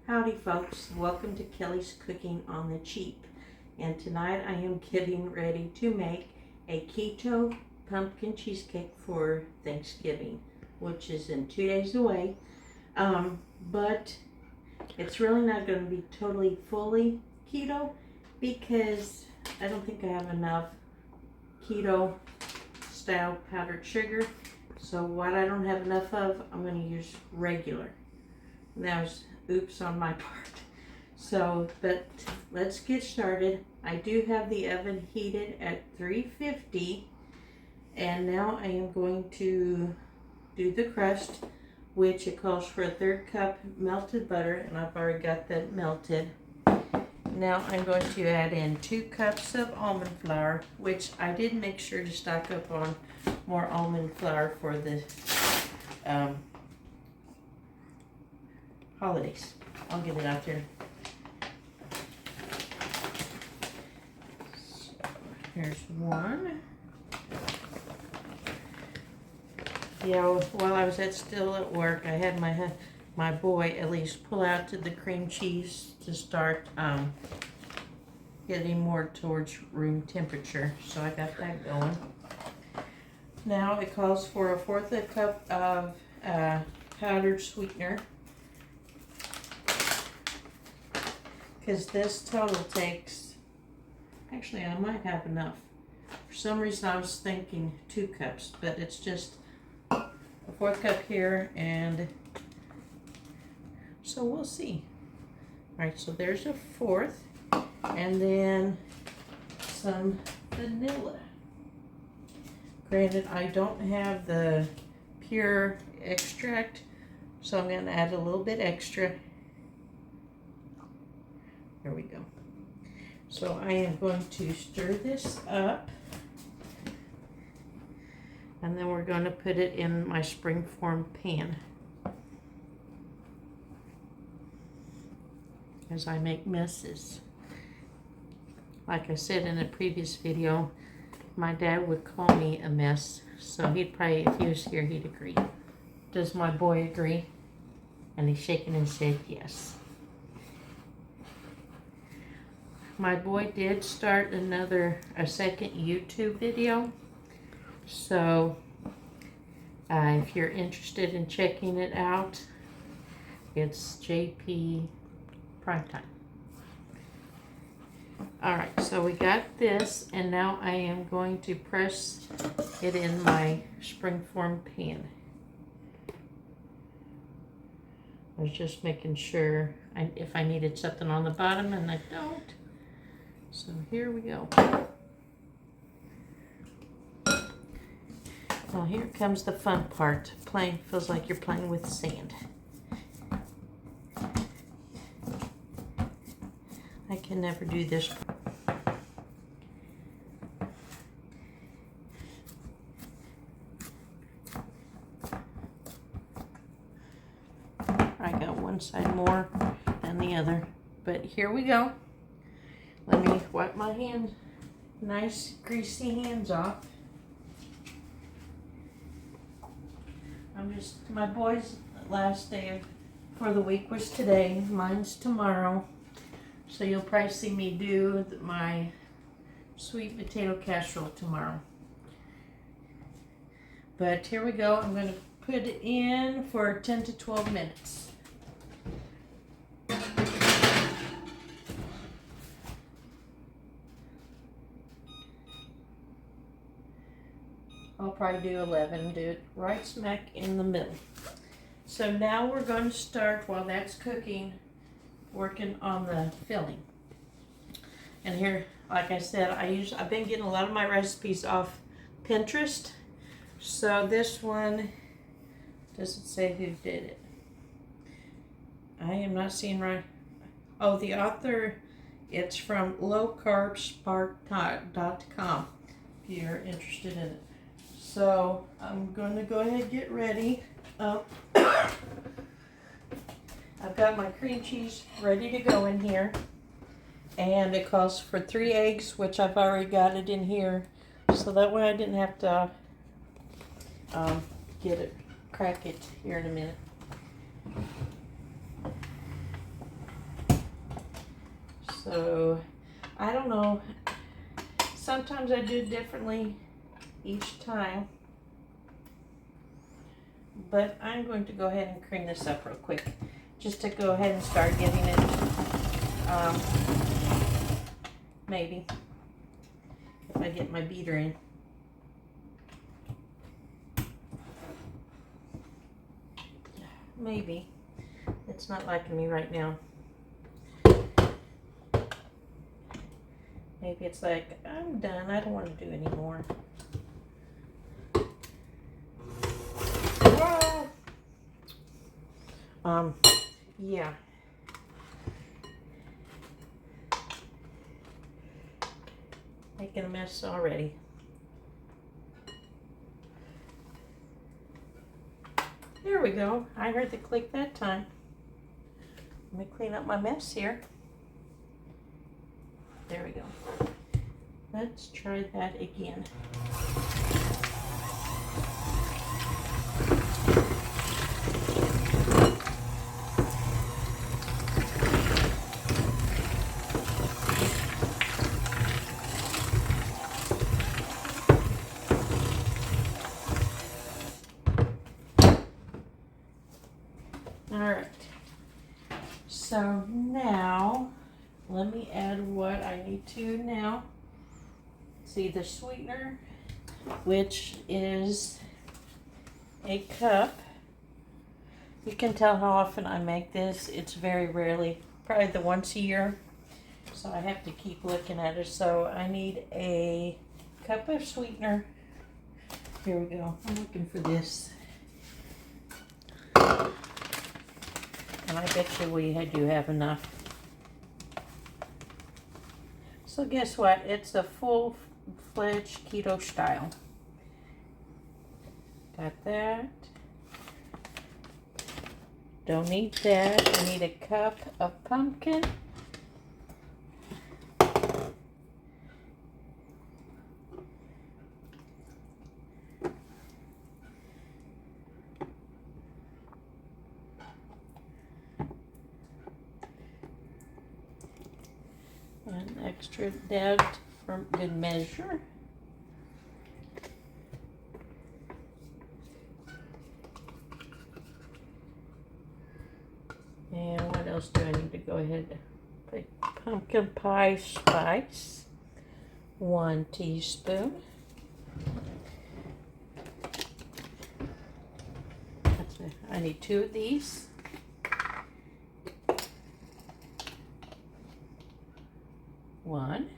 Howdy folks, welcome to Kelly's Cooking on the Cheap. And tonight I am getting ready to make a keto pumpkin cheesecake for Thanksgiving, which is in 2 days away. But it's really not going to be totally fully keto because I don't think I have enough keto style powdered sugar. So what I don't have enough of, I'm going to use regular. And that was oops on my part. So, but let's get started. I do have the oven heated at 350, and now I am going to do the crust, which it calls for a 1/3 cup melted butter, and I've already got that melted. Now I'm going to add in 2 cups of almond flour, which I did make sure to stock up on more almond flour for the holidays. I'll get it out there. So here's one. Yeah, while I was still at work, I had my boy at least pull out to the cream cheese to start getting more towards room temperature. So I got that going. Now it calls for 1/4 cup of powdered sweetener, because this total takes, actually I might have enough. For some reason I was thinking 2 cups, but it's just a 1/4 cup here, and so we'll see. Alright, so there's a 1/4, and then some vanilla. Granted, I don't have the pure extract, so I'm going to add a little bit extra. There we go. So I am going to stir this up, and then we're going to put it in my springform pan as I make messes. Like I said in a previous video, my dad would call me a mess, so he'd probably, if he was here, he'd agree. Does my boy agree? And he's shaking his head yes. My boy did start a second YouTube video, so if you're interested in checking it out, it's JP Primetime. Alright, so we got this, and now I am going to press it in my springform pan. I was just making sure if I needed something on the bottom, and I don't. So here we go. Well, here comes the fun part. Playing feels like you're playing with sand. I can never do this. I got one side more than the other, but here we go. Let me wipe my hands, nice greasy hands off. My boy's last day for the week was today. Mine's tomorrow. So you'll probably see me do my sweet potato casserole tomorrow. But here we go. I'm going to put it in for 10 to 12 minutes. I'll probably do 11, do it right smack in the middle. So now we're going to start, while that's cooking, working on the filling. And here, like I said, I've been getting a lot of my recipes off Pinterest. So this one doesn't say who did it. I am not seeing right. Oh, the author, it's from lowcarbspark.com if you're interested in it. So I'm going to go ahead and get ready. I've got my cream cheese ready to go in here, and it calls for 3 eggs, which I've already got it in here, so that way I didn't have to crack it here in a minute. So, I don't know. Sometimes I do it differently each time. But I'm going to go ahead and cream this up real quick. Just to go ahead and start getting it, maybe, if I get my beater in. Maybe. It's not liking me right now. Maybe it's like, I'm done. I don't want to do any more. Yeah. Making a mess already. There we go. I heard the click that time. Let me clean up my mess here. There we go. Let's try that again. Alright, so now let me add what I need to now. See the sweetener, which is a cup. You can tell how often I make this. It's very rarely, probably the once a year. So I have to keep looking at it. So I need a cup of sweetener. Here we go. I'm looking for this. And I bet you we do have enough. So guess what? It's a full-fledged keto style. Got that. Don't need that. I need a cup of pumpkin. And extra dab for good measure. And what else do I need to go ahead and put? Pumpkin pie spice, 1 teaspoon. I need 2 of these. 1,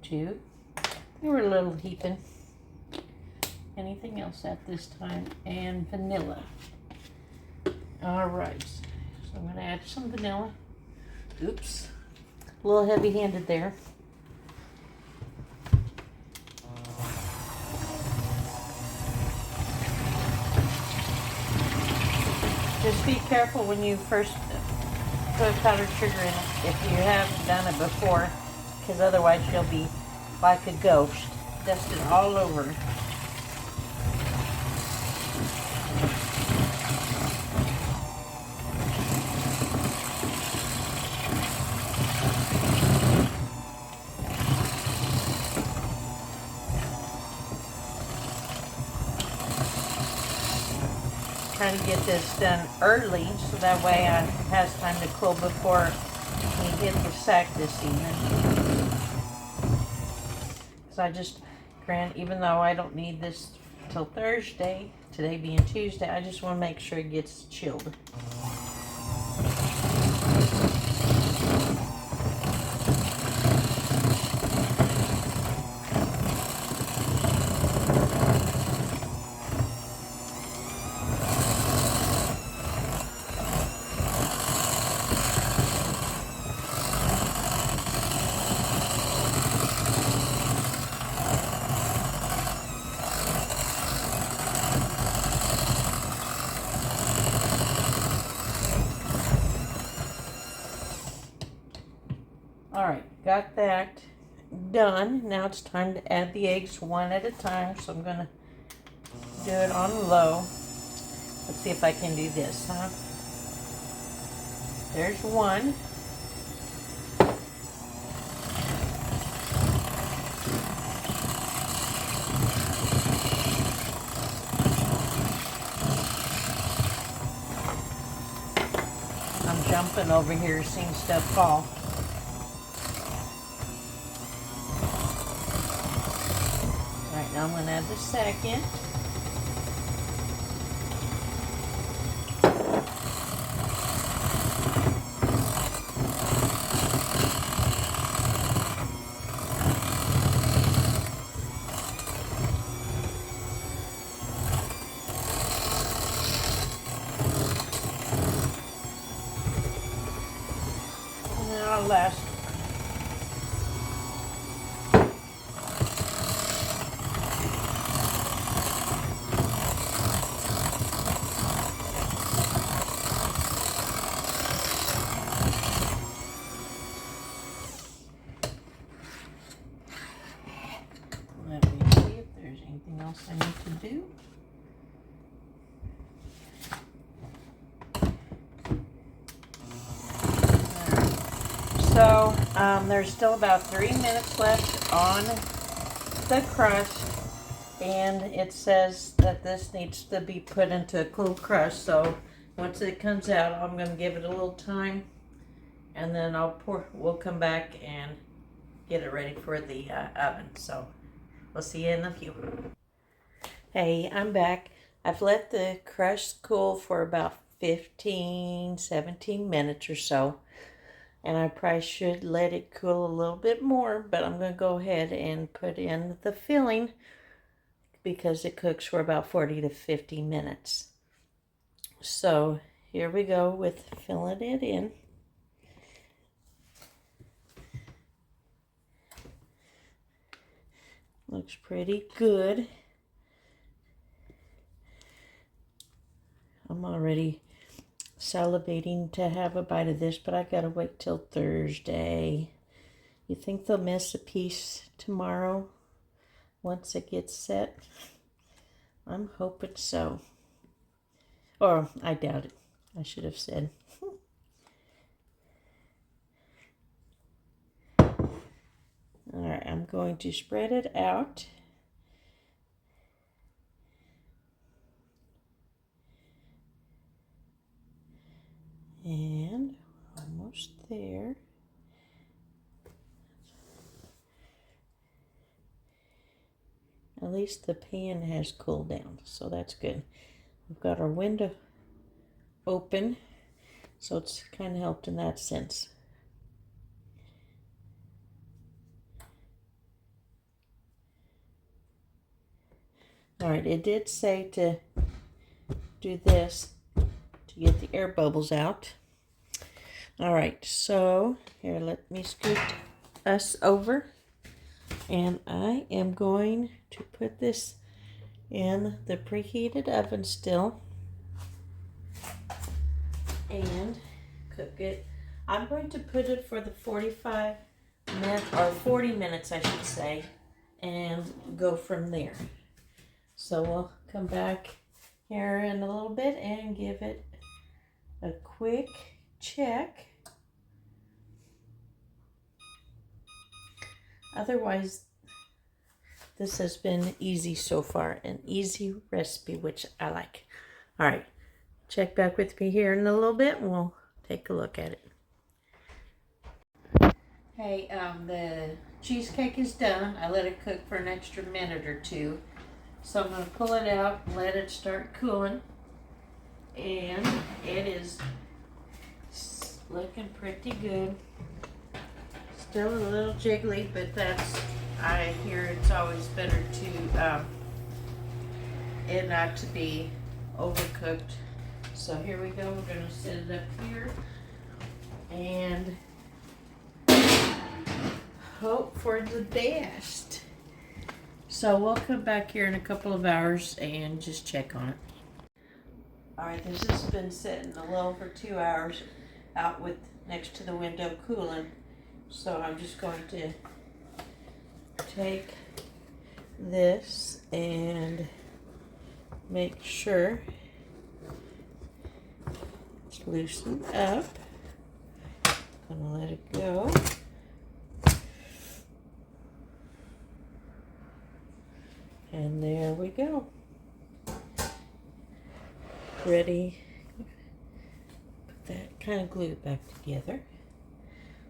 2. They were a little heaping. Anything else at this time? And vanilla. Alright, so I'm going to add some vanilla. Oops, a little heavy-handed there. Just be careful when you first put powdered sugar in it if you haven't done it before, because otherwise you'll be like a ghost, dusted all over. Trying to get this done early so that way it has time to cool before we hit the sack this evening. So I just, even though I don't need this till Thursday, today being Tuesday, I just want to make sure it gets chilled. Alright, got that done. Now it's time to add the eggs one at a time. So I'm going to do it on low. Let's see if I can do this, huh? There's one. I'm jumping over here seeing stuff fall. Alright, now I'm going to add the second. And then our last one. Let me see if there's anything else I need to do. So there's still about 3 minutes left on the crust, and it says that this needs to be put into a cool crust. So once it comes out, I'm going to give it a little time, and then we'll come back and get it ready for the oven. So we'll see you in a few. Hey, I'm back. I've let the crust cool for about 15, 17 minutes or so. And I probably should let it cool a little bit more, but I'm going to go ahead and put in the filling because it cooks for about 40 to 50 minutes. So here we go with filling it in. Looks pretty good. I'm already salivating to have a bite of this, but I gotta wait till Thursday. You think they'll miss a piece tomorrow once it gets set? I'm hoping so. Or I doubt it. I should have said. Alright, I'm going to spread it out. And almost there. At least the pan has cooled down, so that's good. We've got our window open, so it's kind of helped in that sense. Alright, it did say to do this to get the air bubbles out. Alright, so here, let me scoot us over. And I am going to put this in the preheated oven still and cook it. I'm going to put it for the 45 minutes, or 40 minutes I should say, and go from there. So we'll come back here in a little bit and give it a quick check. Otherwise, this has been easy so far, an easy recipe, which I like. All right, check back with me here in a little bit and we'll take a look at it. Hey, the cheesecake is done. I let it cook for an extra minute or two. So I'm going to pull it out and let it start cooling. And it is looking pretty good. Still a little jiggly, but I hear it's always better to it not to be overcooked. So here we go. We're going to set it up here and hope for the best. So we'll come back here in a couple of hours and just check on it. Alright, this has been sitting a little over 2 hours out next to the window cooling. So I'm just going to take this and make sure it's loosened up. Gonna let it go. And there we go. Ready. Put that kind of glued back together.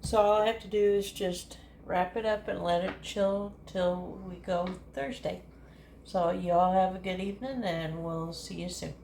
So all I have to do is just wrap it up and let it chill till we go Thursday. So you all have a good evening, and we'll see you soon.